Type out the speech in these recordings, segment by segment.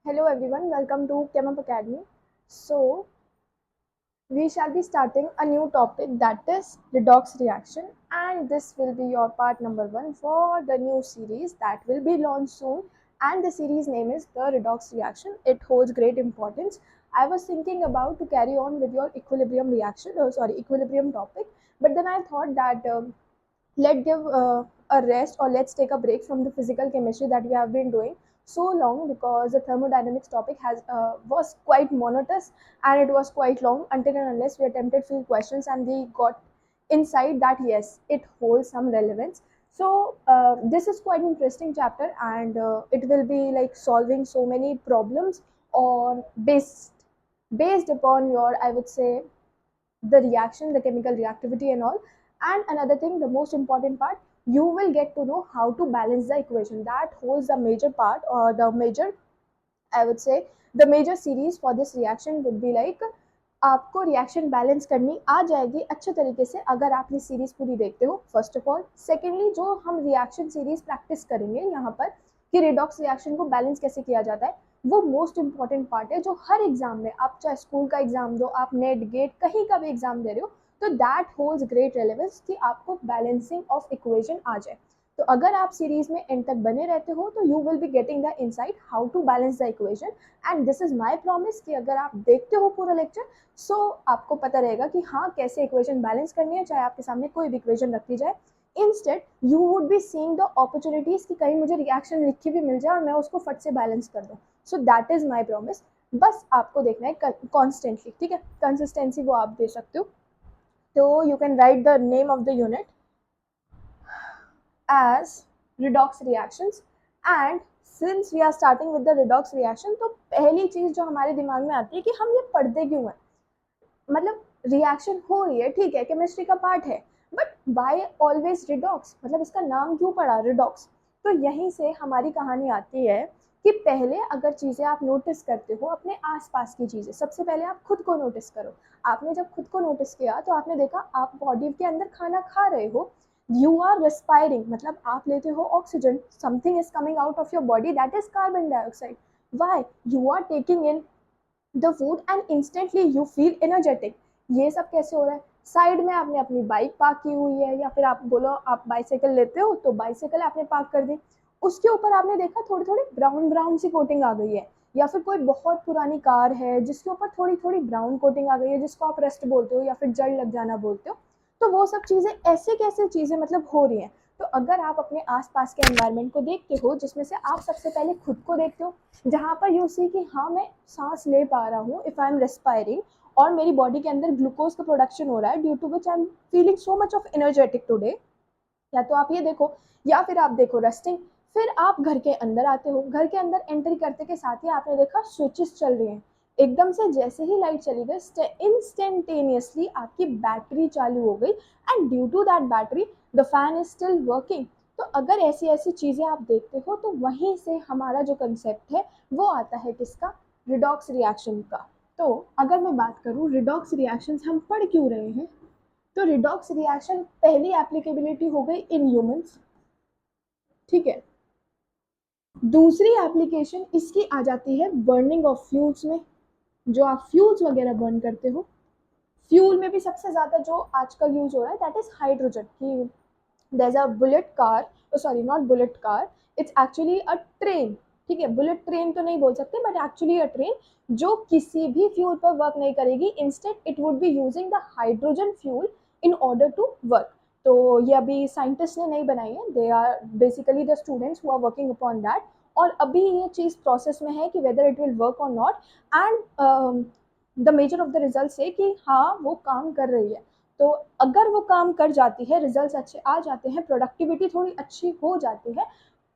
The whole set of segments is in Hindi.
Hello everyone, welcome to ChemUp Academy. So, we shall be starting a new topic that is redox reaction, and this will be your part number 1 for the new series that will be launched soon, and the series name is the redox reaction. It holds great importance. I was thinking about to carry on with your equilibrium topic, but then I thought that let's give a rest, or let's take a break from the physical chemistry that we have been doing so long, because the thermodynamics topic has was quite monotonous, and it was quite long until and unless we attempted few questions and we got insight that yes, it holds some relevance. So this is quite interesting chapter, and it will be like solving so many problems on based upon your, I would say, the reaction, the chemical reactivity and all. And another thing, the most important part, you will get to know how to balance the equation. That holds the major part, or the major, I would say, the major series for this reaction would be like, आपको रिएक्शन बैलेंस करनी आ जाएगी अच्छे तरीके से अगर आप ये सीरीज पूरी देखते हो, फर्स्ट ऑफ ऑल। सेकेंडली, जो हम रिएक्शन सीरीज प्रैक्टिस करेंगे यहाँ पर कि रिडॉक्स रिएक्शन को बैलेंस कैसे किया जाता है, वो मोस्ट इंपॉर्टेंट पार्ट है जो हर एग्जाम में, आप चाहे स्कूल का एग्जाम दो, आप नेट गेट कहीं का भी एग्जाम दे रहे हो, तो दैट होल्ड्स ग्रेट रेलेवेंस कि आपको बैलेंसिंग ऑफ इक्वेशन आ जाए। तो अगर आप सीरीज में एंड तक बने रहते हो तो you will be getting the insight how to balance the equation. And this is my promise कि अगर आप देखते हो पूरा लेक्चर, सो आपको पता रहेगा कि हाँ, कैसे इक्वेशन बैलेंस करनी है, चाहे आपके सामने कोई भी इक्वेशन रखी जाए। Instead you would be seeing the opportunities कि कहीं मुझे रिएक्शन लिखी भी मिल जाए और मैं उसको फट से बैलेंस कर दूँ। So that is my promise. बस आपको देखना है कॉन्स्टेंटली, ठीक है, कंसिस्टेंसी वो आप दे सकते हो। तो you can right the name of the unit as redox reactions. And since we are starting with the redox reaction, तो पहली चीज जो हमारे दिमाग में आती है कि हम ये पढ़ते क्यों हैं। मतलब रिएक्शन हो रही है, ठीक है, केमिस्ट्री का पार्ट है, बट वाई ऑलवेज रिडॉक्स, मतलब इसका नाम क्यों पड़ा रिडॉक्स। तो यहीं से हमारी कहानी आती है कि पहले अगर चीज़ें आप नोटिस करते हो, अपने आसपास की चीज़ें, सबसे पहले आप खुद को नोटिस करो। आपने जब खुद को नोटिस किया तो आपने देखा आप बॉडी के अंदर खाना खा रहे हो, यू आर रेस्पायरिंग, मतलब आप लेते हो oxygen, something is coming out of your body, that is carbon dioxide. Why you are taking in the food and instantly you feel energetic. ये सब कैसे हो रहा है? साइड में आपने अपनी बाइक पार्क की हुई है, या फिर आप बोलो आप बाइसाइकिल लेते हो तो बाइसाइकिल आपने पार्क कर दी, उसके ऊपर आपने देखा थोड़ी थोड़ी ब्राउन ब्राउन सी कोटिंग आ गई है। या फिर कोई बहुत पुरानी कार है जिसके ऊपर थोड़ी थोड़ी ब्राउन कोटिंग आ गई है, जिसको आप रस्ट बोलते हो या फिर जड़ लग जाना बोलते हो। तो वो सब चीज़ें ऐसे कैसे चीज़ें मतलब हो रही हैं। तो अगर आप अपने आसपास के एनवायरनमेंट को देखते हो, जिसमें से आप सबसे पहले खुद को देखते हो, जहाँ पर यू सी कि हाँ, मैं सांस ले पा रहा हूँ, इफ़ आई एम रेस्पायरिंग, और मेरी बॉडी के अंदर ग्लूकोज का प्रोडक्शन हो रहा है, due to which I am feeling so much of energetic today. या तो आप ये देखो, या फिर आप देखो रेस्टिंग। फिर आप घर के अंदर आते हो, घर के अंदर एंट्री करते के साथ ही आपने देखा स्विचेस चल रही हैं, एकदम से जैसे ही लाइट चली गई इंस्टेंटेनियसली आपकी बैटरी चालू हो गई, and due to that battery the fan is still working. तो अगर ऐसी ऐसी चीज़ें आप देखते हो, तो वहीं से हमारा जो कंसेप्ट है वो आता है किसका, रिडॉक्स रिएक्शन का। तो अगर मैं बात करूँ रिडॉक्स रिएक्शंस हम पढ़ क्यों रहे हैं, तो रिडॉक्स रिएक्शन पहली एप्लीकेबिलिटी हो गई इन ह्यूमंस, ठीक है। दूसरी एप्लीकेशन इसकी आ जाती है बर्निंग ऑफ फ्यूल्स में, जो आप फ्यूल्स वगैरह बर्न करते हो। फ्यूल में भी सबसे ज़्यादा जो आजकल यूज हो रहा है दैट इज हाइड्रोजन, कि there is a bullet car, sorry not bullet car, it's actually a train, ठीक है, बुलेट ट्रेन तो नहीं बोल सकते, बट एक्चुअली अ ट्रेन जो किसी भी फ्यूल पर वर्क नहीं करेगी, instead it would be using the hydrogen fuel in order to work. तो ये अभी साइंटिस्ट ने नहीं बनाई है, they are basically the students who are working upon that. और अभी ये चीज़ प्रोसेस में है कि whether it will work or not, and the major of the result से कि हाँ वो काम कर रही है। तो अगर वो काम कर जाती है, रिजल्ट्स अच्छे आ जाते हैं, प्रोडक्टिविटी थोड़ी अच्छी हो जाती है,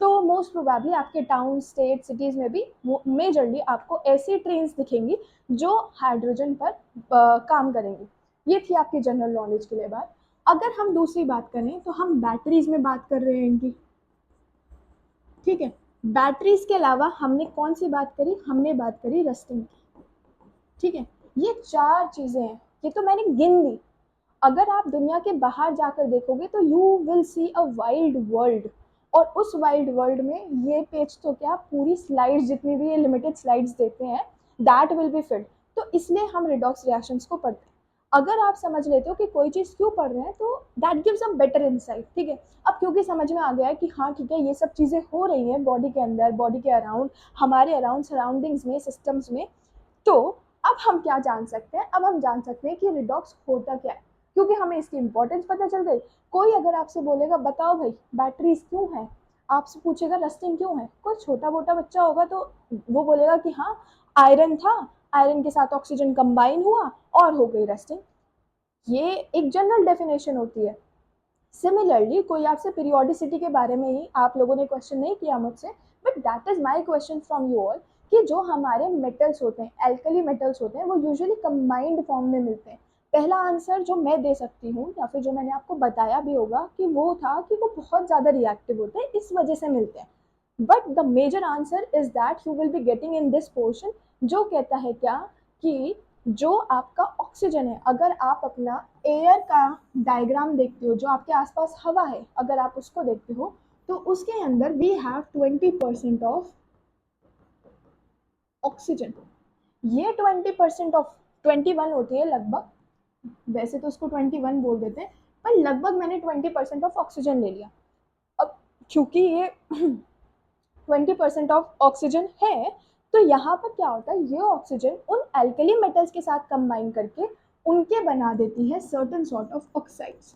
तो मोस्ट प्रोबेबली आपके टाउन स्टेट सिटीज़ में भी मेजरली आपको ऐसी ट्रेन्स दिखेंगी जो हाइड्रोजन पर काम करेंगी। ये थी आपकी जनरल नॉलेज के लिए बात। अगर हम दूसरी बात करें तो हम बैटरीज में बात कर रहे हैं इनकी, ठीक है। बैटरीज के अलावा हमने कौन सी बात करी, हमने बात करी रस्टिंग की, ठीक है। ये चार चीज़ें हैं, ये तो मैंने गिन दी। अगर आप दुनिया के बाहर जाकर देखोगे तो you will see a wild world और उस वाइड वर्ल्ड में ये पेज तो क्या, पूरी स्लाइड्स जितनी भी ये लिमिटेड स्लाइड्स देते हैं, दैट विल बी फिल्ड। तो इसलिए हम रिडॉक्स रिएक्शंस को पढ़ते हैं। अगर आप समझ लेते हो कि कोई चीज़ क्यों पढ़ रहे हैं, तो that gives a better insight. ठीक है, अब क्योंकि समझ में आ गया है कि हाँ ठीक है, ये सब चीज़ें हो रही हैं बॉडी के अंदर, बॉडी के अराउंड, हमारे अराउंड सराउंडिंग्स में, सिस्टम्स में, तो अब हम क्या जान सकते हैं, अब हम जान सकते हैं कि रिडॉक्स होता क्या है, क्योंकि हमें इसकी इंपॉर्टेंस पता चल गई। कोई अगर आपसे बोलेगा बताओ भाई बैटरीज क्यों है, आपसे पूछेगा रस्टिंग क्यों है, कोई छोटा मोटा बच्चा होगा तो वो बोलेगा कि हाँ आयरन था, आयरन के साथ ऑक्सीजन कंबाइन हुआ और हो गई रस्टिंग। ये एक जनरल डेफिनेशन होती है। सिमिलरली कोई आपसे पीरियोडिसिटी के बारे में ही आप लोगों ने क्वेश्चन नहीं किया मुझसे, but that is my question from you all, कि जो हमारे मेटल्स होते हैं, एल्कली मेटल्स होते हैं, वो यूजुअली कंबाइंड फॉर्म में मिलते हैं। पहला आंसर जो मैं दे सकती हूँ, या फिर जो मैंने आपको बताया भी होगा, कि वो था कि वो बहुत ज़्यादा रिएक्टिव होते हैं, इस वजह से मिलते हैं। But the major answer is that you will be getting in this portion, जो कहता है क्या, कि जो आपका ऑक्सीजन है, अगर आप अपना एयर का डायग्राम देखते हो, जो आपके आसपास हवा है अगर आप उसको देखते हो, तो उसके अंदर वी हैव 20% ऑफ ऑक्सीजन। ये 20% ऑफ 21 होती है लगभग, वैसे तो उसको 21 बोल देते हैं, पर लगभग मैंने 20% ऑफ ऑक्सीजन ले लिया। अब क्योंकि ये 20% ऑफ ऑक्सीजन है, तो यहाँ पर क्या होता है, ये ऑक्सीजन उन एल्कली मेटल्स के साथ कंबाइन करके उनके बना देती है सर्टेन सॉर्ट ऑफ ऑक्साइड्स।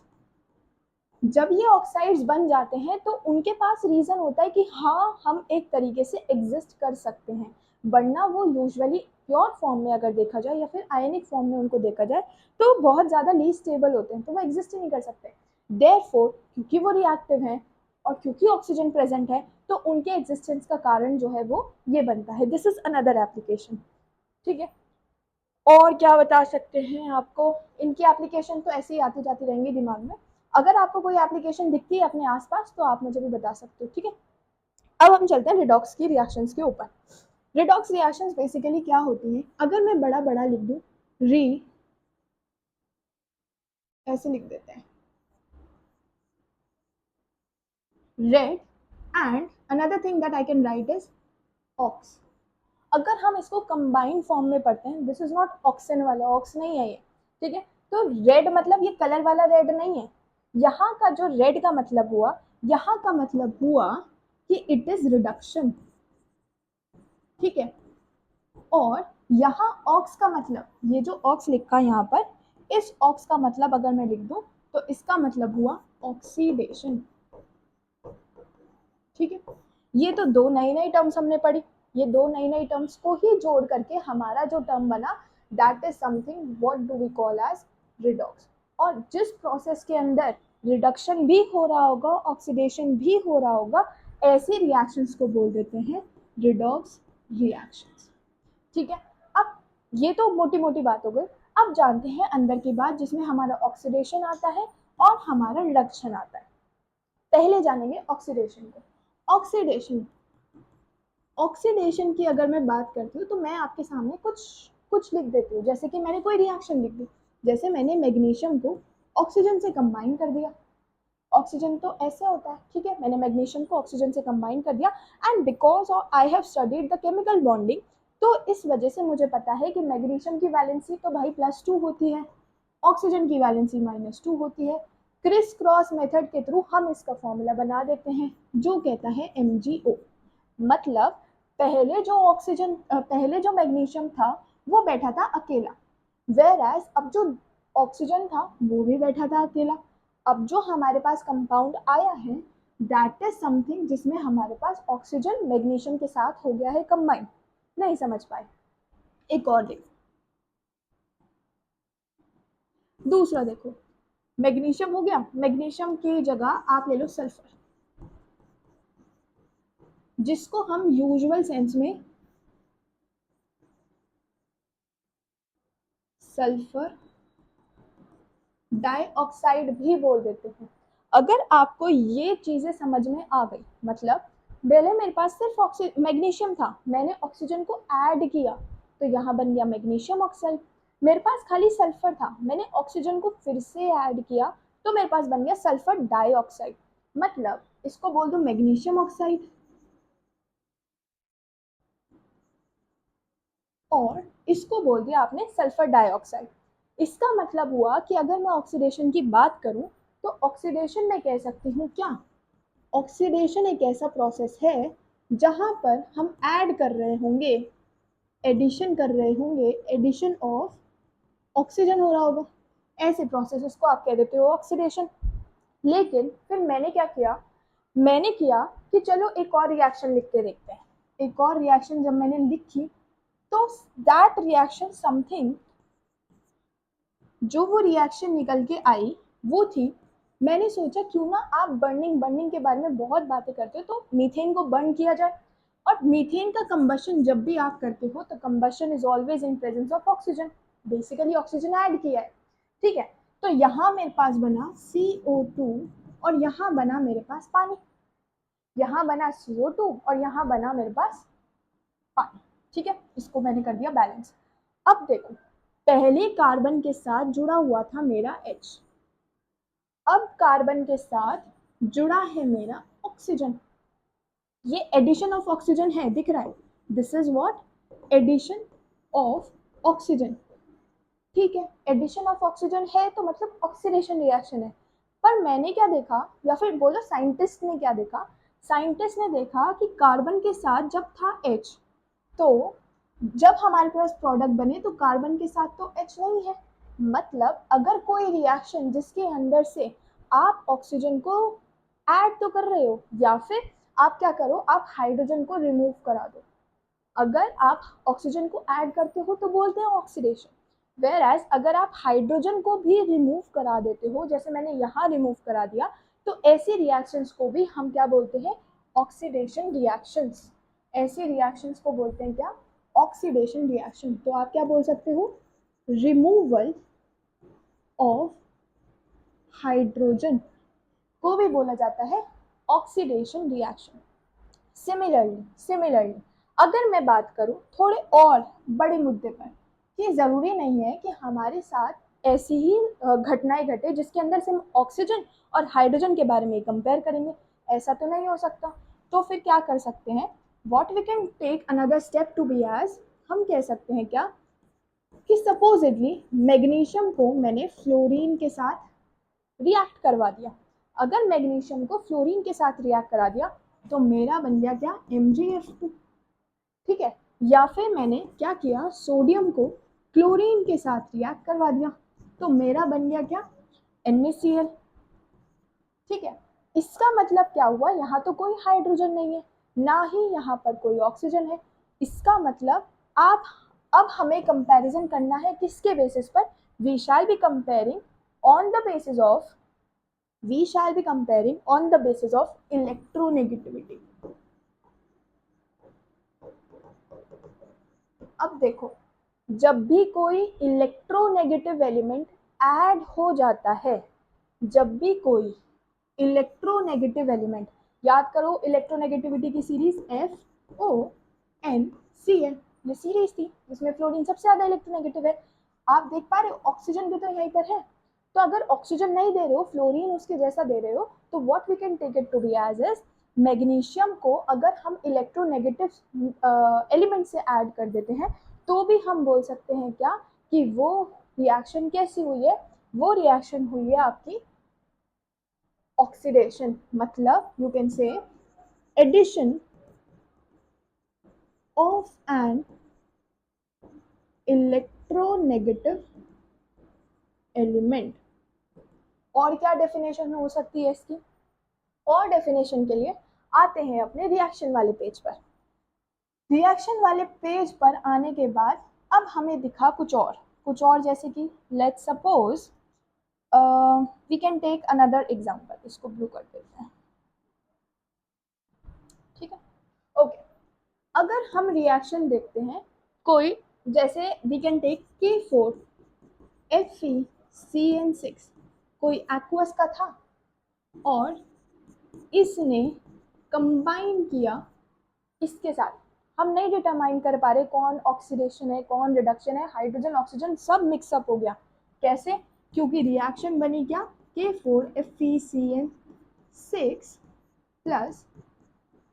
जब ये ऑक्साइड्स बन जाते हैं तो उनके पास रीजन होता है कि हाँ हम एक तरीके से एग्जिस्ट कर सकते हैं, वरना वो यूजुअली प्योर फॉर्म में अगर देखा जाए या फिर आयनिक फॉर्म में उनको देखा जाए तो बहुत ज़्यादा लीस्ट स्टेबल होते हैं, तो वो एग्जिस्ट ही नहीं कर सकते। देयरफॉर क्योंकि वो रिएक्टिव हैं और क्योंकि ऑक्सीजन प्रेजेंट है, तो उनके एग्जिस्टेंस का कारण जो है वो ये बनता है। This is another application. ठीक है, और क्या बता सकते हैं आपको, इनकी एप्लीकेशन तो ऐसे ही आती जाती रहेंगी दिमाग में। अगर आपको कोई एप्लीकेशन दिखती है अपने आसपास तो आप मुझे भी बता सकते हो। ठीक है, अब हम चलते हैं रिडॉक्स की रिएक्शंस के ऊपर। रिडॉक्स रिएक्शंस बेसिकली क्या होती हैं, अगर मैं बड़ा बड़ा लिख दूं, री, ऐसे लिख देते हैं, red, and another thing that I can write is ox. अगर हम इसको कंबाइंड फॉर्म में पढ़ते हैं, दिस इज नॉट ऑक्सन वाला, ऑक्स नहीं है ये। ठीक है, तो रेड मतलब ये कलर वाला रेड नहीं है। यहाँ का जो रेड का मतलब हुआ, यहाँ का मतलब हुआ कि इट इज रिडक्शन। ठीक है, और यहाँ ऑक्स का मतलब, ये जो ऑक्स लिखा है यहाँ पर, इस ऑक्स का मतलब अगर मैं लिख दूं तो इसका मतलब हुआ ऑक्सीडेशन। ठीक है, ये तो दो नई नई टर्म्स हमने पढ़ी, ये दो नई नई टर्म्स को ही जोड़ करके हमारा जो टर्म बना, that is something what do we call as redox. और जिस प्रोसेस के अंदर रिडक्शन भी हो रहा होगा, ऑक्सीडेशन भी हो रहा होगा, ऐसे रिएक्शंस को बोल देते हैं रिडॉक्स रिएक्शंस। ठीक है, अब ये तो मोटी मोटी बात हो गई। अब जानते हैं अंदर की बात, जिसमें हमारा ऑक्सीडेशन आता है और हमारा रिडक्शन आता है। पहले जानेंगे ऑक्सीडेशन को। ऑक्सीडेशन, ऑक्सीडेशन की अगर मैं बात करती हूँ तो मैं आपके सामने कुछ कुछ लिख देती हूँ, जैसे कि मैंने कोई रिएक्शन लिख दी, जैसे मैंने मैग्नीशियम को ऑक्सीजन से कंबाइन कर दिया। ऑक्सीजन तो ऐसे होता है, ठीक है, मैंने मैग्नीशियम को ऑक्सीजन से कंबाइन कर दिया, and because I have studied the chemical bonding, तो इस वजह से मुझे पता है कि मैग्नीशियम की वैलेंसी तो भाई +2 होती है, ऑक्सीजन की वैलेंसी -2 होती है। क्रिस क्रॉस मेथड के थ्रू हम इसका फॉर्मूला बना देते हैं, जो कहता है MgO। मतलब पहले जो मैग्नीशियम था वो बैठा था अकेला, वेयर अब जो ऑक्सीजन था वो भी बैठा था अकेला। अब जो हमारे पास कंपाउंड आया है, दैट इज समथिंग जिसमें हमारे पास ऑक्सीजन मैग्नीशियम के साथ हो गया है कंबाइन। नहीं समझ पाए, एक और देखो, दूसरा देखो, मैग्नीशियम हो गया, मैग्नीशियम की जगह आप ले लो सल्फर, जिसको हम यूजुअल सेंस में सल्फर डाइऑक्साइड भी बोल देते हैं। अगर आपको ये चीजें समझ में आ गई, मतलब पहले मेरे पास सिर्फ मैग्नीशियम था, मैंने ऑक्सीजन को ऐड किया तो यहाँ बन गया मैग्नीशियम ऑक्साइड। मेरे पास खाली सल्फर था, मैंने ऑक्सीजन को फिर से ऐड किया तो मेरे पास बन गया सल्फर डाइऑक्साइड। मतलब इसको बोल दो मैग्नीशियम ऑक्साइड, और इसको बोल दिया आपने सल्फर डाइऑक्साइड। इसका मतलब हुआ कि अगर मैं ऑक्सीडेशन की बात करूं तो ऑक्सीडेशन में कह सकती हूँ क्या, ऑक्सीडेशन एक ऐसा प्रोसेस है जहां पर हम ऐड कर रहे होंगे, एडिशन कर रहे होंगे, एडिशन ऑफ ऑक्सीजन हो रहा होगा, ऐसे प्रोसेस को आप कह देते हो ऑक्सीडेशन। लेकिन फिर मैंने क्या किया, मैंने किया कि चलो एक और रिएक्शन लिख के देखते हैं। एक और रिएक्शन जब मैंने लिखी तो दैट रिएक्शन समथिंग, जो वो रिएक्शन निकल के आई वो थी, मैंने सोचा क्यों ना आप बर्निंग बर्निंग के बारे में बहुत बातें करते हो तो मीथेन को बर्न किया जाए। और मीथेन का कंबशन जब भी आप करते हो तो combustion is always in presence of oxygen, basically oxygen add किया है, ठीक है। तो यहाँ मेरे पास बना CO2 और यहाँ बना मेरे पास पानी, यहाँ बना CO2 और यहाँ बना मेरे पास पानी, ठीक है। इसको मैंने कर दिया बैलेंस। अब देखो पहले कार्बन के साथ जुड़ा हुआ था मेरा H, अब कार्बन के साथ जुड़ा है मेरा ऑक्सीजन, ये एडिशन ऑफ ऑक्सीजन है, दिख रहा है, this is what addition of oxygen, ठीक है। एडिशन ऑफ ऑक्सीजन है तो मतलब ऑक्सीडेशन रिएक्शन है। पर मैंने क्या देखा, या फिर बोलो साइंटिस्ट ने क्या देखा, साइंटिस्ट ने देखा कि कार्बन के साथ जब था H, तो जब हमारे पास प्रोडक्ट बने तो कार्बन के साथ तो H नहीं है, मतलब अगर कोई रिएक्शन जिसके अंदर से आप ऑक्सीजन को ऐड तो कर रहे हो या फिर आप क्या करो, आप हाइड्रोजन को रिमूव करा दो, अगर आप ऑक्सीजन को ऐड करते हो तो बोलते हैं ऑक्सीडेशन, वेयर एज अगर आप हाइड्रोजन को भी रिमूव करा देते हो, जैसे मैंने यहाँ रिमूव करा दिया, तो ऐसी रिएक्शंस को भी हम क्या बोलते हैं, ऑक्सीडेशन रिएक्शंस। ऐसे रिएक्शंस को बोलते हैं क्या, ऑक्सीडेशन रिएक्शन। तो आप क्या बोल सकते हो, रिमूवल ऑफ हाइड्रोजन को भी बोला जाता है ऑक्सीडेशन रिएक्शन। सिमिलरली अगर मैं बात करूं थोड़े और बड़े मुद्दे पर, ये ज़रूरी नहीं है कि हमारे साथ ऐसी ही घटनाएं घटे जिसके अंदर से हम ऑक्सीजन और हाइड्रोजन के बारे में कंपेयर करेंगे, ऐसा तो नहीं हो सकता। तो फिर क्या कर सकते हैं, what we can take another step to be as, हम कह सकते हैं क्या कि सपोजिटली मैग्नीशियम को मैंने फ्लोरीन के साथ रिएक्ट करवा दिया, अगर मैग्नीशियम को फ्लोरीन के साथ रिएक्ट करा दिया तो मेरा बन गया क्या, MgF2, ठीक है। या फिर मैंने क्या किया, सोडियम को क्लोरीन के साथ रिएक्ट करवा दिया तो मेरा बन गया क्या, NaCl, ठीक है। इसका मतलब क्या हुआ, यहाँ तो कोई हाइड्रोजन नहीं है, ना ही यहाँ पर कोई ऑक्सीजन है, इसका मतलब आप, अब हमें कंपैरिजन करना है किसके बेसिस पर, we shall be comparing on the basis of, we shall be comparing on the basis of electronegativity। अब देखो जब भी कोई इलेक्ट्रोनेगेटिव एलिमेंट ऐड हो जाता है, जब भी कोई इलेक्ट्रोनेगेटिव एलिमेंट, याद करो इलेक्ट्रोनेगेटिविटी की सीरीज FONCl, ये सीरीज थी जिसमें फ्लोरीन सबसे ज्यादा इलेक्ट्रोनेगेटिव है। आप देख पा रहे हो ऑक्सीजन भी तो यहीं पर है, तो अगर ऑक्सीजन नहीं दे रहे हो, फ्लोरीन उसके जैसा दे रहे हो, तो what we can take it to be as is, magnesium को अगर हम इलेक्ट्रोनेगेटिव एलिमेंट से ऐड कर देते हैं तो भी हम बोल सकते हैं क्या कि वो रिएक्शन कैसी हुई है, वो रिएक्शन हुई है आपकी ऑक्सीडेशन, मतलब you can say addition of an electronegative element. और क्या डेफिनेशन हो सकती है इसकी, और डेफिनेशन के लिए आते हैं अपने रिएक्शन वाले पेज पर। रिएक्शन वाले पेज पर आने के बाद अब हमें दिखा कुछ और, जैसे कि let's suppose we can take another example, इसको ब्लू कर देते हैं, ठीक है, ओके। अगर हम रिएक्शन देखते हैं कोई, जैसे वी कैन टेक K4FeCN6, कोई एक्वस का था और इसने कंबाइन किया इसके साथ, हम नहीं डिटरमाइन कर पा रहे कौन ऑक्सीडेशन है कौन रिडक्शन है, हाइड्रोजन ऑक्सीजन सब मिक्सअप हो गया, कैसे, क्योंकि रिएक्शन बनी क्या, K4FeCN6 प्लस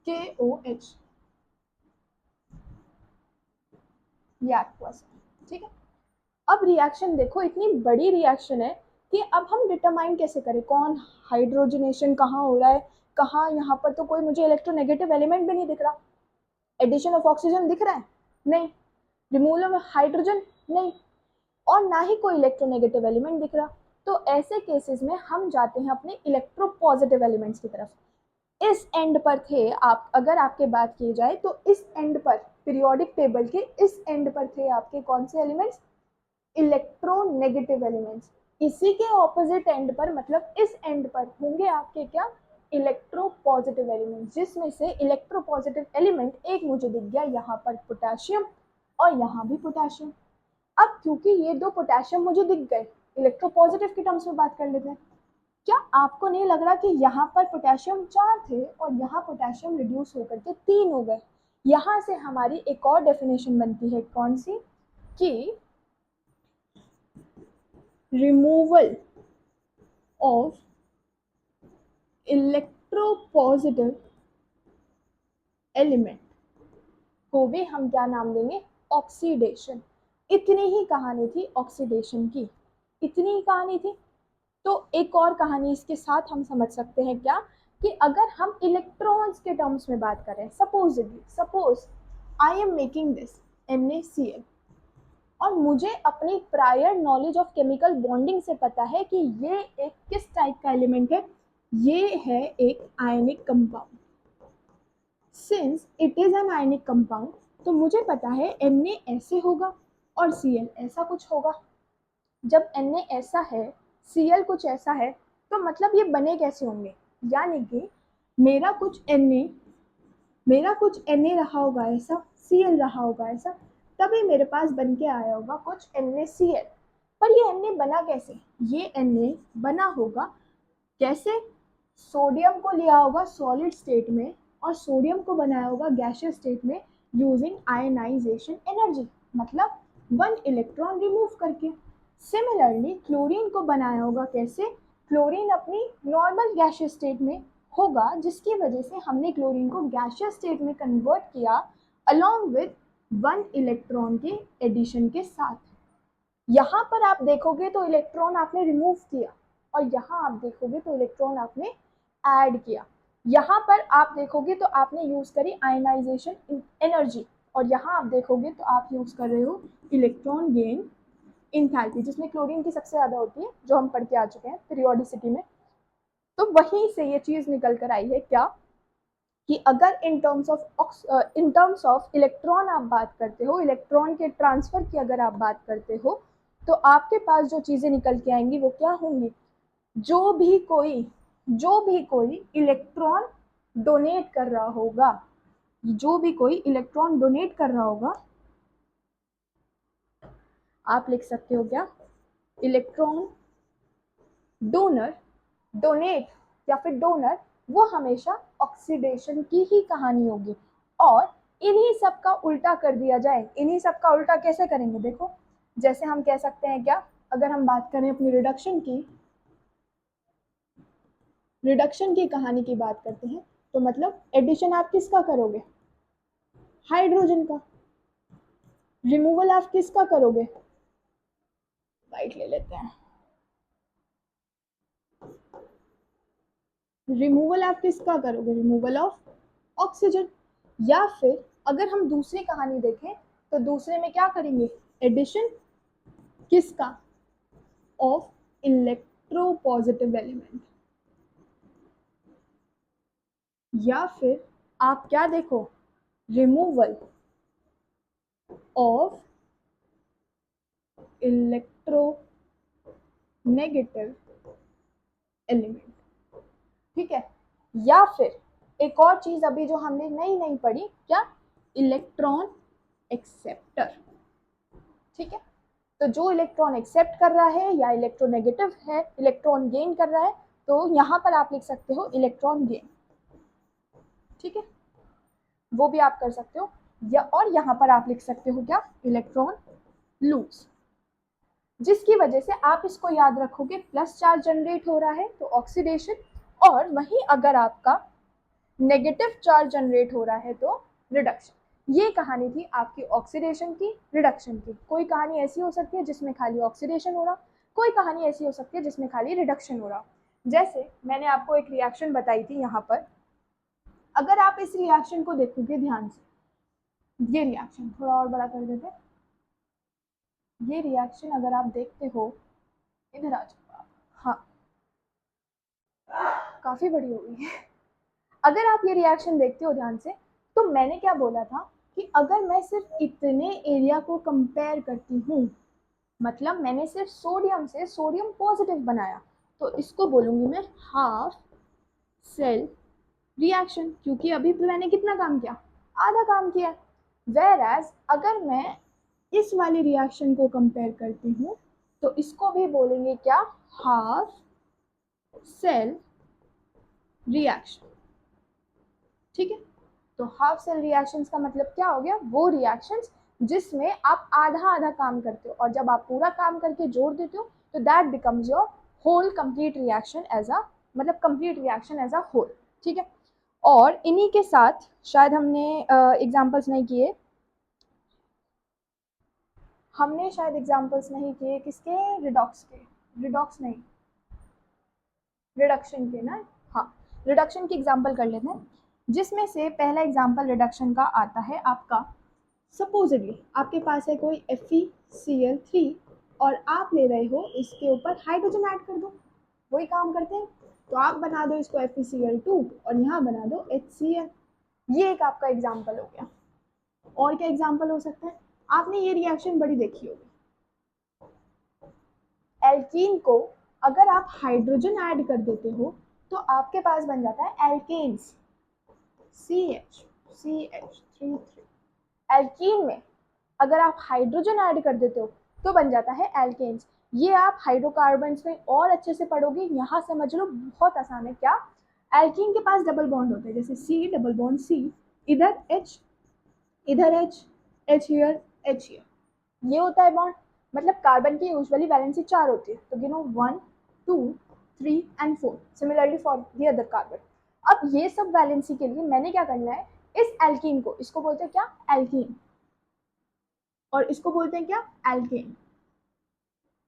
KOH, ये एक्वस है। ठीक है, अब रिएक्शन देखो, इतनी बड़ी रिएक्शन है कि अब हम डिटरमाइन कैसे करें कौन हाइड्रोजनेशन कहाँ हो रहा है, कहाँ, यहाँ पर तो कोई मुझे इलेक्ट्रोनेगेटिव एलिमेंट भी नहीं दिख रहा। एडिशन ऑफ ऑक्सीजन दिख रहा है? नहीं। Removal of hydrogen? नहीं। और ना ही कोई इलेक्ट्रोनेगेटिव एलिमेंट दिख रहा। तो ऐसे केसेस में हम जाते हैं अपने इलेक्ट्रोपॉजिटिव एलिमेंट्स की तरफ। इस एंड पर थे आप, अगर आपके बात की जाए तो इस एंड पर, पीरियोडिक टेबल के इस एंड पर थे आपके कौन से एलिमेंट्स? Electronegative elements. इसी के ऑपोजिट एंड पर, मतलब इस एंड पर होंगे आपके क्या? इलेक्ट्रोपॉजिटिव एलिमेंट, जिसमें से इलेक्ट्रोपॉजिटिव एलिमेंट एक मुझे दिख गया यहाँ पर पोटेशियम, और यहाँ भी पोटेशियम। अब क्योंकि ये दो पोटेशियम मुझे दिख गए, इलेक्ट्रोपॉजिटिव के टर्म्स में बात कर लेते हैं। क्या आपको नहीं लग रहा कि यहाँ पर पोटेशियम 4 थे और यहाँ पोटेशियम रिड्यूस होकर के 3 हो गए? यहाँ से हमारी एक और डेफिनेशन बनती है, कौन सी? कि रिमूवल ऑफ इलेक्ट्रोपॉजिटिव एलिमेंट को भी हम क्या नाम देंगे? ऑक्सीडेशन। इतनी ही कहानी थी ऑक्सीडेशन की, इतनी ही कहानी थी। तो एक और कहानी इसके साथ हम समझ सकते हैं क्या, कि अगर हम इलेक्ट्रॉन्स के टर्म्स में बात करें, suppose I am making this NaCl, और मुझे अपनी prior knowledge of chemical bonding से पता है कि ये एक किस टाइप का एलिमेंट है, ये है एक ionic compound. Since it is an ionic compound, तो मुझे पता है Na ऐसे होगा और Cl ऐसा कुछ होगा। जब Na ऐसा है, Cl कुछ ऐसा है, तो मतलब ये बने कैसे होंगे? यानी कि मेरा कुछ Na रहा होगा ऐसा, Cl रहा होगा ऐसा, तभी मेरे पास बन के आया होगा कुछ NaCl। पर ये Na बना कैसे? ये Na बना होगा कैसे? सोडियम को लिया होगा सॉलिड स्टेट में और सोडियम को बनाया होगा गैसियस स्टेट में यूजिंग आयनाइजेशन एनर्जी, मतलब 1 इलेक्ट्रॉन रिमूव करके। सिमिलरली क्लोरीन को बनाया होगा कैसे? क्लोरीन अपनी नॉर्मल गैसियस स्टेट में होगा, जिसकी वजह से हमने क्लोरीन को गैसियस स्टेट में कन्वर्ट किया अलोंग विद 1 इलेक्ट्रॉन के एडिशन के साथ। यहाँ पर आप देखोगे तो इलेक्ट्रॉन आपने रिमूव किया, और यहाँ आप देखोगे तो इलेक्ट्रॉन आपने ऐड किया। यहाँ पर आप देखोगे तो आपने यूज करी आयनाइजेशन एनर्जी, और यहाँ आप देखोगे तो आप यूज कर रहे हो इलेक्ट्रॉन गेन इंथैल्पी, जिसमें क्लोरीन की सबसे ज्यादा होती है, जो हम पढ़ के आ चुके हैं पीरियोडिसिटी में। तो वहीं से ये चीज निकल कर आई है क्या, कि अगर इन टर्म्स ऑफ इलेक्ट्रॉन आप बात करते हो, इलेक्ट्रॉन के ट्रांसफर की अगर आप बात करते हो, तो आपके पास जो चीजें निकल के आएंगी वो क्या होंगी? जो भी कोई इलेक्ट्रॉन डोनेट कर रहा होगा, जो भी कोई इलेक्ट्रॉन डोनेट कर रहा होगा, आप लिख सकते हो क्या? इलेक्ट्रॉन डोनर, डोनेट या फिर डोनर, वो हमेशा ऑक्सीडेशन की ही कहानी होगी। और इन्हीं सब का उल्टा कर दिया जाए, इन्हीं सब का उल्टा कैसे करेंगे? देखो, जैसे हम कह सकते हैं क्या, अगर हम बात करें अपनी रिडक्शन की कहानी की बात करते हैं, तो मतलब एडिशन आप किसका करोगे? हाइड्रोजन का। रिमूवल आप किसका करोगे? वाइट ले लेते हैं। रिमूवल आप किसका करोगे? Removal of oxygen. या फिर अगर हम दूसरी कहानी देखें, तो दूसरे में क्या करेंगे? एडिशन किसका? Of electropositive element. या फिर आप क्या देखो? Removal of electronegative element. ठीक है। या फिर एक और चीज अभी जो हमने नहीं पढ़ी, क्या? Electron acceptor. ठीक है, तो जो इलेक्ट्रॉन एक्सेप्ट कर रहा है या इलेक्ट्रोनेगेटिव है, इलेक्ट्रॉन गेन कर रहा है, तो यहाँ पर आप लिख सकते हो इलेक्ट्रॉन गेन। ठीक है, वो भी आप कर सकते हो। या और यहाँ पर आप लिख सकते हो क्या? इलेक्ट्रॉन लूज, जिसकी वजह से आप इसको याद रखोगे, प्लस चार्ज जनरेट हो रहा है तो ऑक्सीडेशन। और वहीं अगर आपका नेगेटिव चार्ज जनरेट हो रहा है तो रिडक्शन। ये कहानी थी आपकी ऑक्सीडेशन की, रिडक्शन की। कोई कहानी ऐसी हो सकती है जिसमें खाली ऑक्सीडेशन हो रहा, कोई कहानी ऐसी हो सकती है जिसमें खाली रिडक्शन हो रहा। जैसे मैंने आपको एक रिएक्शन बताई थी यहाँ पर, अगर आप इस रिएक्शन को देखोगे ध्यान से, ये रिएक्शन थोड़ा और बड़ा कर देते, ये रिएक्शन अगर आप देखते हो, इधर आ जाओ आप, हाँ काफी बड़ी हो गई है। अगर आप ये रिएक्शन देखते हो ध्यान से, तो मैंने क्या बोला था कि अगर मैं सिर्फ इतने एरिया को कंपेयर करती हूँ, मतलब मैंने सिर्फ सोडियम से सोडियम पॉजिटिव बनाया, तो इसको बोलूंगी मैं हाफ सेल रिएक्शन, क्योंकि अभी मैंने कितना काम किया, आधा काम किया। वेयर एज अगर मैं इस वाली रिएक्शन को कंपेयर करती हूँ, तो इसको भी बोलेंगे क्या, हाफ सेल रिएक्शन। ठीक है, तो हाफ सेल रिएक्शंस का मतलब क्या हो गया, वो रिएक्शंस जिसमें आप आधा आधा काम करते हो, और जब आप पूरा काम करके जोड़ देते हो तो that becomes your whole complete reaction as a, मतलब complete reaction as a whole. ठीक है, और इन्हीं के साथ शायद हमने एग्जांपल्स नहीं किए, हमने शायद एग्जांपल्स नहीं किए किसके, रिडॉक्स के, रिडॉक्स नहीं, रिडक्शन के ना, हाँ रिडक्शन की एग्जांपल कर लेते हैं, जिसमें से पहला एग्जांपल रिडक्शन का आता है आपका, सपोजिटली आपके पास है कोई FeCl3 और आप ले रहे हो इसके ऊपर हाइड्रोजन ऐड कर दो, वही काम करते हैं, तो आप बना दो इसको FeCl2 और यहाँ बना दो HCl। ये एक आपका एग्जांपल हो गया। और क्या एग्जांपल हो सकता है, आपने ये रिएक्शन बड़ी देखी होगी, एल्कीन को अगर आप हाइड्रोजन ऐड कर देते हो तो आपके पास बन जाता है एल्केन्स, CH3 एल्कीन में अगर आप हाइड्रोजन ऐड कर देते हो तो बन जाता है एल्केन्स। ये आप हाइड्रोकार्बन्स में और अच्छे से पढ़ोगे, यहाँ समझ लो बहुत आसान है। क्या, एल्कीन के पास डबल बॉन्ड होते हैं, जैसे C डबल बॉन्ड C, इधर H, इधर H, H here, H here, ये होता है बॉन्ड। मतलब कार्बन की यूजुअली वैलेंसी 4 होती है, तो गिनो 1 2 3 and 4, similarly for the other carbon. अब ये सब वैलेंसी के लिए मैंने क्या करना है, इस एल्कीन को, इसको बोलते हैं क्या, एल्कीन, और इसको बोलते हैं क्या, एल्केन।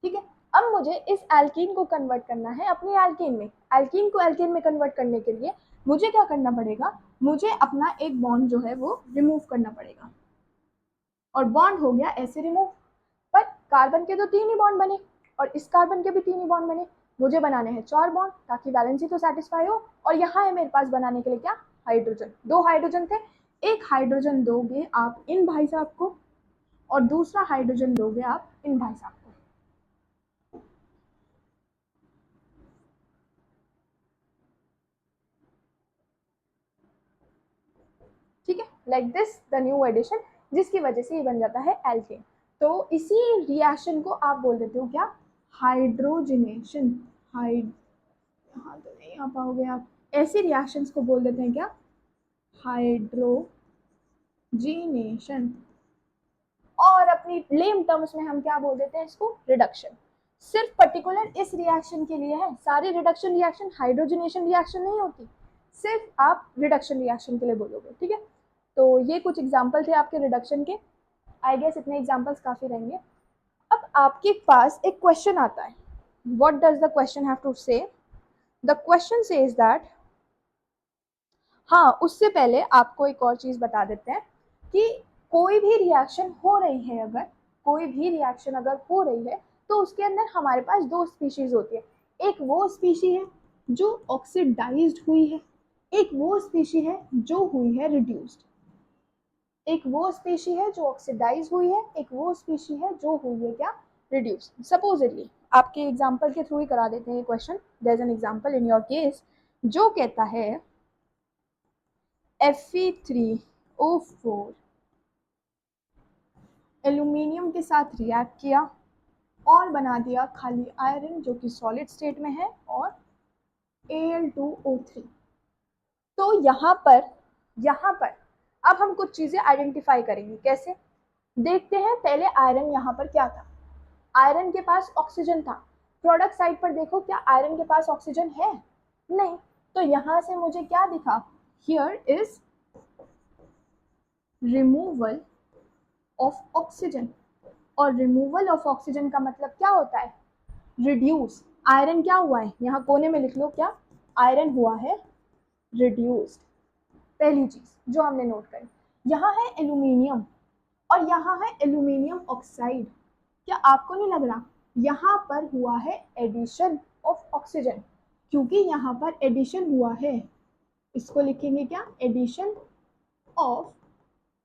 ठीक है, अब मुझे इस एल्कीन को कन्वर्ट करना है अपनी एल्कीन में। एल्कीन को एल्कीन में कन्वर्ट करने के लिए मुझे क्या करना पड़ेगा, मुझे अपना एक बॉन्ड जो है वो रिमूव करना पड़ेगा, और बॉन्ड हो गया ऐसे रिमूव। पर कार्बन के तो 3 ही बॉन्ड बने और इस कार्बन के भी 3 ही बॉन्ड बने, मुझे बनाने हैं 4 बॉन्ड ताकि वैलेंसी तो सेटिस्फाई हो। और यहाँ है मेरे पास बनाने के लिए क्या, हाइड्रोजन, 2 हाइड्रोजन थे, एक हाइड्रोजन दोगे आप इन भाई साहब को और दूसरा हाइड्रोजन दोगे आप इन भाई साहब को। ठीक है, like this the new addition, जिसकी वजह से ये बन जाता है एल्केन। तो इसी रिएक्शन को आप बोल देते हो क्या, हाइड्रोजनेशन, हाइड, हाँ तो नहीं आ पाओगे आप, ऐसे रिएक्शंस को बोल देते हैं क्या, हाइड्रोजीनेशन। और अपनी लेम टर्म्स में हम क्या बोल देते हैं इसको, रिडक्शन। सिर्फ पर्टिकुलर इस रिएक्शन के लिए है, सारी रिडक्शन रिएक्शन हाइड्रोजनेशन रिएक्शन नहीं होती, सिर्फ आप रिडक्शन रिएक्शन के लिए बोलोगे। ठीक है, तो ये कुछ एग्जाम्पल थे आपके रिडक्शन के, आई गेस इतने एग्जाम्पल्स काफ़ी रहेंगे। अब आपके पास एक क्वेश्चन आता है, what does the question have to say, the question says that, हाँ उससे पहले आपको एक और चीज़ बता देते हैं कि कोई भी रिएक्शन हो रही है, अगर कोई भी रिएक्शन अगर हो रही है तो उसके अंदर हमारे पास 2 स्पीशीज होती है, एक वो स्पीशी है जो ऑक्सीडाइज्ड हुई है, एक वो स्पीशी है जो हुई है रिड्यूस्ड। एक वो स्पीशी है जो ऑक्सीडाइज हुई है, एक वो स्पीशी है जो हुई है क्या, रिड्यूस। सपोजिटली आपके एग्जांपल के थ्रू ही करा देते हैं question, there is an example in your case जो कहता है Fe3O4 एल्यूमिनियम के साथ रिएक्ट किया और बना दिया खाली आयरन जो कि सॉलिड स्टेट में है और Al2O3। तो यहाँ पर अब हम कुछ चीजें आइडेंटिफाई करेंगे, कैसे देखते हैं। पहले आयरन यहाँ पर क्या था, आयरन के पास ऑक्सीजन था, प्रोडक्ट साइड पर देखो क्या आयरन के पास ऑक्सीजन है, नहीं। तो यहाँ से मुझे क्या दिखा, here is removal of oxygen, और रिमूवल ऑफ ऑक्सीजन का मतलब क्या होता है, रिड्यूस। आयरन क्या हुआ है, यहाँ कोने में लिख लो, क्या आयरन हुआ है रिड्यूस्ड। पहली चीज जो हमने नोट करी, यहाँ है एल्यूमिनियम और यहाँ है एल्यूमिनियम ऑक्साइड। क्या आपको नहीं लग रहा यहाँ पर हुआ है एडिशन ऑफ ऑक्सीजन, क्योंकि यहाँ पर एडिशन हुआ है, इसको लिखेंगे क्या, एडिशन ऑफ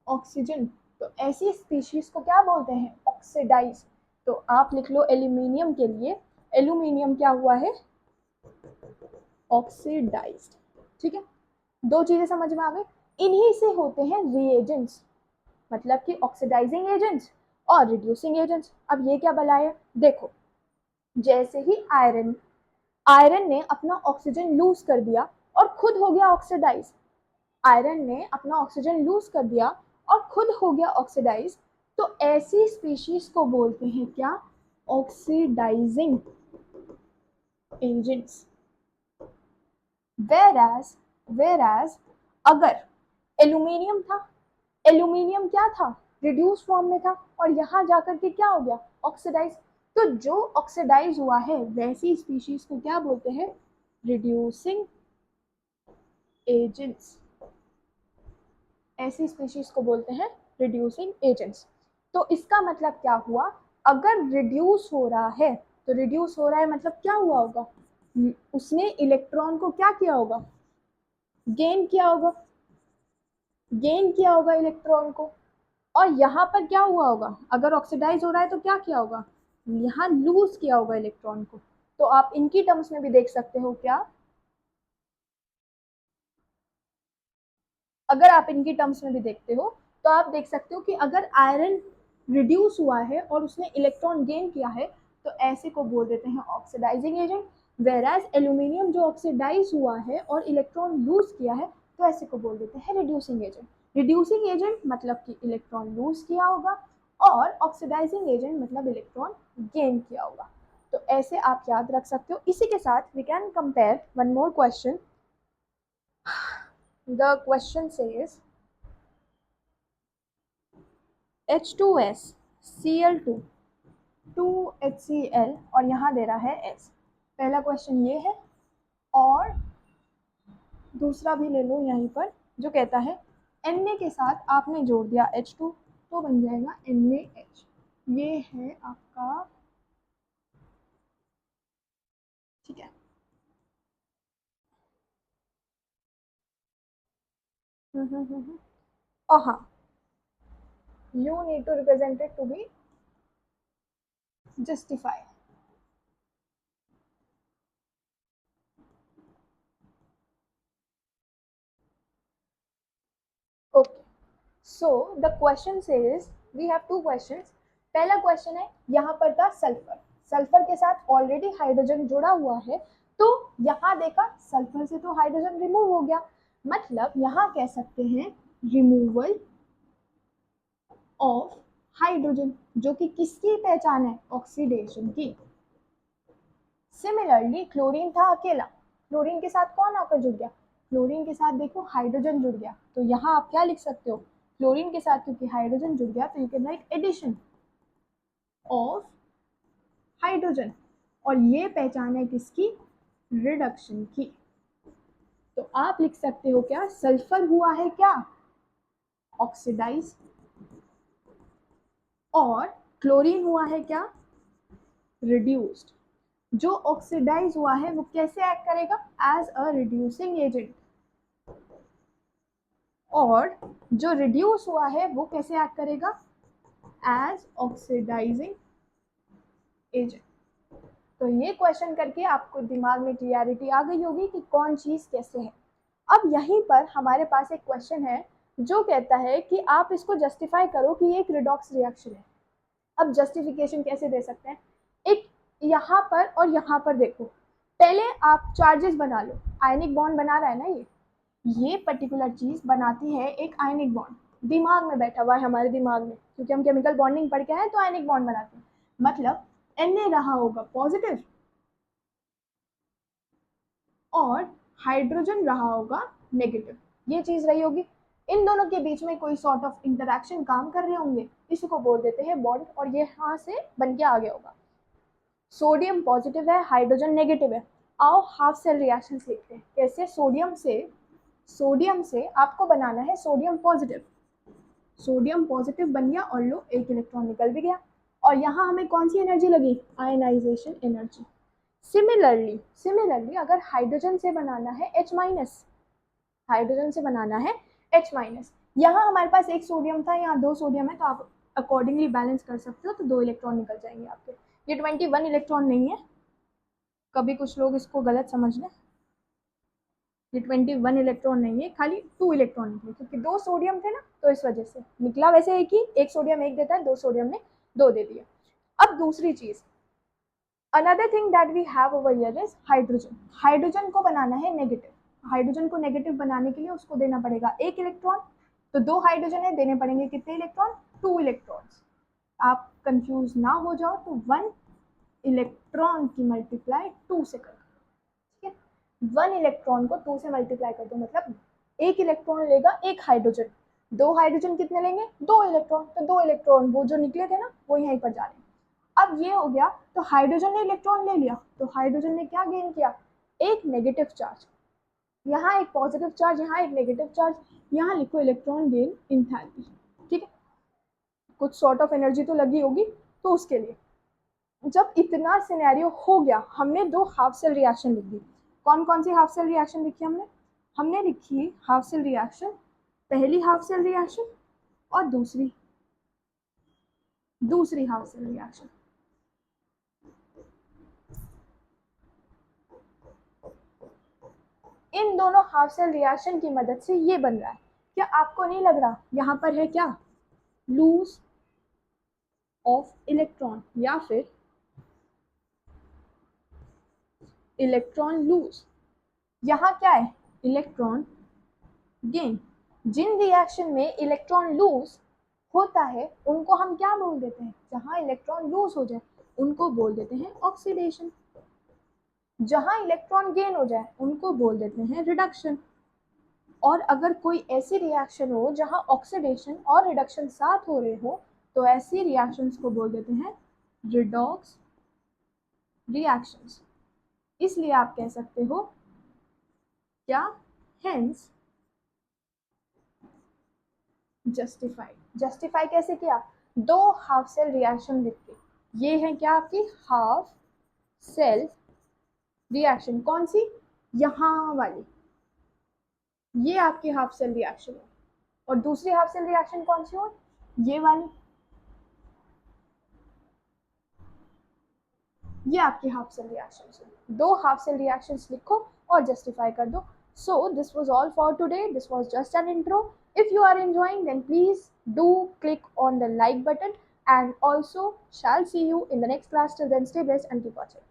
ऑक्सीजन। तो ऐसी स्पीशीज को क्या बोलते हैं, ऑक्सीडाइज। तो आप लिख लो एल्यूमिनियम के लिए, एल्यूमिनियम क्या हुआ है, ऑक्सीडाइज्ड। ठीक है, दो चीजें समझ में आ गई। इन्हीं से होते हैं रिएजेंट्स, मतलब कि ऑक्सीडाइजिंग एजेंट्स और रिड्यूसिंग एजेंट्स। अब ये क्या भला है, देखो जैसे ही आयरन आयरन ने अपना ऑक्सीजन लूज कर दिया और खुद हो गया ऑक्सीडाइज, आयरन ने अपना ऑक्सीजन लूज कर दिया और खुद हो गया ऑक्सीडाइज, तो ऐसी स्पीशीज को बोलते हैं क्या, ऑक्सीडाइजिंग एजेंट्स। वेराज अगर एल्यूमिनियम था, एल्यूमिनियम क्या था, रिड्यूस फॉर्म में था, और यहां जाकर के क्या हो गया, ऑक्सीडाइज। तो जो ऑक्सीडाइज हुआ है वैसी स्पीशीज को क्या बोलते हैं, रिड्यूसिंग एजेंट्स। ऐसी स्पीशीज को बोलते हैं रिड्यूसिंग एजेंट्स। तो इसका मतलब क्या हुआ, अगर रिड्यूस हो रहा है, तो रिड्यूस हो रहा है मतलब क्या हुआ होगा, उसने इलेक्ट्रॉन को क्या किया होगा, गेन किया होगा, गेन किया होगा इलेक्ट्रॉन को। और यहाँ पर क्या हुआ होगा, अगर ऑक्सीडाइज हो रहा है तो क्या किया होगा, यहाँ लूज किया होगा इलेक्ट्रॉन को। तो आप इनकी टर्म्स में भी देख सकते हो क्या, अगर आप इनकी टर्म्स में भी देखते हो तो आप देख सकते हो कि अगर आयरन रिड्यूस हुआ है और उसने इलेक्ट्रॉन गेन किया है तो ऐसे को बोल देते हैं ऑक्सीडाइजिंग एजेंट। वेराज एल्यूमिनियम जो ऑक्सीडाइज हुआ है और इलेक्ट्रॉन लूज किया है तो ऐसे को बोल देते हैं रिड्यूसिंग एजेंट। रिड्यूसिंग एजेंट मतलब कि इलेक्ट्रॉन लूज किया होगा और ऑक्सीडाइजिंग एजेंट मतलब इलेक्ट्रॉन गेन किया होगा। तो ऐसे आप याद रख सकते हो। इसी के साथ we can compare one more question. The question says H2S Cl2 2HCl और यहाँ दे रहा है S। पहला क्वेश्चन ये है और दूसरा भी ले लो यहीं पर, जो कहता है Na के साथ आपने जोड़ दिया H2 तो बन जाएगा NaH। ये है आपका, ठीक है। और हाँ, you need to represent it to be justify। Okay, so the question says we have two questions. पहला क्वेश्चन है, यहाँ पर था सल्फर, सल्फर के साथ ऑलरेडी हाइड्रोजन जुड़ा हुआ है, तो यहाँ देखा सल्फर से तो हाइड्रोजन रिमूव हो गया, मतलब यहाँ कह सकते हैं रिमूवल ऑफ हाइड्रोजन, जो कि किसकी पहचान है, ऑक्सीडेशन की। सिमिलरली क्लोरीन था अकेला, क्लोरीन के साथ कौन आकर जुड़ गया, क्लोरीन के साथ देखो हाइड्रोजन जुड़ गया, तो यहाँ आप क्या लिख सकते हो, क्लोरीन के साथ क्योंकि हाइड्रोजन जुड़ गया तो you can write addition of hydrogen, और ये पहचान है किसकी, रिडक्शन की। तो आप लिख सकते हो क्या, सल्फर हुआ है क्या, ऑक्सीडाइज, और क्लोरीन हुआ है क्या, रिड्यूस्ड। जो ऑक्सीडाइज हुआ है वो कैसे एक्ट करेगा, एज अ रिड्यूसिंग एजेंट, और जो रिड्यूस हुआ है वो कैसे एक्ट करेगा, एज ऑक्सीडाइजिंग एजेंट। तो ये क्वेश्चन करके आपको दिमाग में क्लियरिटी आ गई होगी कि कौन चीज कैसे है। अब यहीं पर हमारे पास एक क्वेश्चन है जो कहता है कि आप इसको जस्टिफाई करो कि ये एक रिडॉक्स रिएक्शन है। अब जस्टिफिकेशन कैसे दे सकते हैं, एक यहाँ पर और यहाँ पर देखो, पहले आप चार्जेस बना लो, आयनिक बॉन्ड बना रहा है ना ये पर्टिकुलर चीज बनाती है एक आयनिक बॉन्ड, दिमाग में बैठा हुआ है हमारे दिमाग में, क्योंकि हम केमिकल बॉन्डिंग पढ़ के आए तो आयनिक बॉन्ड बनाते हैं, मतलब Na रहा होगा पॉजिटिव और हाइड्रोजन रहा होगा नेगेटिव। ये चीज रही होगी। इन दोनों के बीच में कोई सॉर्ट ऑफ इंटरेक्शन काम कर रहे होंगे, इसी को बोल देते हैं बॉन्ड, और ये यहाँ से बन के आ गया होगा। सोडियम पॉजिटिव है, हाइड्रोजन नेगेटिव है। आओ हाफ सेल रिएक्शन लिखते हैं। कैसे? सोडियम से आपको बनाना है सोडियम पॉजिटिव। सोडियम पॉजिटिव बन गया और लो एक इलेक्ट्रॉन निकल भी गया। और यहाँ हमें कौन सी एनर्जी लगी? Ionisation energy. सिमिलरली अगर हाइड्रोजन से बनाना है H माइनस, हाइड्रोजन से बनाना है H माइनस, यहाँ हमारे पास एक सोडियम था, यहाँ 2 सोडियम है, तो आप अकॉर्डिंगली बैलेंस कर सकते हो, तो 2 इलेक्ट्रॉन निकल जाएंगे आपके। ये 21 इलेक्ट्रॉन नहीं है, कभी कुछ लोग इसको गलत समझ लें। ये 21 इलेक्ट्रॉन नहीं है, खाली 2 इलेक्ट्रॉन निकले, क्योंकि 2 सोडियम थे ना, तो इस वजह से निकला। वैसे एक ही, एक सोडियम एक देता है, 2 सोडियम ने 2 दे दिया। अब दूसरी चीज, another thing that we have over here is hydrogen. Hydrogen को बनाना है नेगेटिव। हाइड्रोजन को नेगेटिव बनाने के लिए उसको देना पड़ेगा 1 इलेक्ट्रॉन, तो 2 हाइड्रोजन है, देने पड़ेंगे कितने इलेक्ट्रॉन? 2 इलेक्ट्रॉन्स। आप कंफ्यूज ना हो जाओ तो 1 इलेक्ट्रॉन की मल्टीप्लाई 2 से कर दो, ठीक है। 1 इलेक्ट्रॉन को 2 से मल्टीप्लाई कर दो, मतलब 1 इलेक्ट्रॉन लेगा 1 हाइड्रोजन, 2 हाइड्रोजन कितने लेंगे? 2 इलेक्ट्रॉन, तो 2 इलेक्ट्रॉन वो जो निकले थे ना, वो यहीं पर जा रहे हैं। अब ये हो गया, तो हाइड्रोजन ने इलेक्ट्रॉन ले लिया, तो हाइड्रोजन ने क्या गेन किया? एक नेगेटिव चार्ज। यहाँ एक पॉजिटिव चार्ज, यहाँ एक नेगेटिव चार्ज, यहाँ लिखो इलेक्ट्रॉन गेन इंथैल्पी, ठीक है। कुछ सॉर्ट ऑफ एनर्जी तो लगी होगी, तो उसके लिए जब इतना सिनेरियो हो गया, हमने 2 हाफ सेल रिएक्शन लिख दी। कौन कौन सी हाफ सेल रिएक्शन लिखी हमने? हमने लिखी हाफ सेल रिएक्शन, पहली हाफ सेल रिएक्शन और दूसरी हाफ सेल रिएक्शन। इन दोनों हाफ सेल रिएक्शन की मदद से ये बन रहा है। क्या आपको नहीं लग रहा यहाँ पर है क्या? लूज ऑफ इलेक्ट्रॉन या फिर इलेक्ट्रॉन लूज। यहाँ क्या है? Electron gain. जिन रिएक्शन में इलेक्ट्रॉन लूज होता है उनको हम क्या बोल देते हैं? जहां इलेक्ट्रॉन लूज हो जाए उनको बोल देते हैं ऑक्सीडेशन। जहां इलेक्ट्रॉन गेन हो जाए उनको बोल देते हैं रिडक्शन। और अगर कोई ऐसी रिएक्शन हो जहां ऑक्सीडेशन और रिडक्शन साथ हो रहे हो, तो ऐसी रिएक्शंस को बोल देते हैं रिडॉक्स रिएक्शंस। इसलिए आप कह सकते हो क्या? Hence justified. जस्टिफाई कैसे किया? 2 हाफ सेल रिएक्शन लिख के। ये है क्या? आपकी हाफ सेल रिएक्शन। कौन सी? यहाँ वाली, ये आपकी हाफ सेल रिएक्शन है। और दूसरी हाफ सेल रिएक्शन कौन सी हो? ये वाली, ये आपकी हाफ सेल रिएक्शंस है। 2 हाफ सेल रिएक्शंस लिखो और जस्टिफाई कर दो। So this was all for today. This was just an intro. If you are enjoying, then please do click on the like button, and also shall see you in the next class. Till then, stay blessed and keep watching.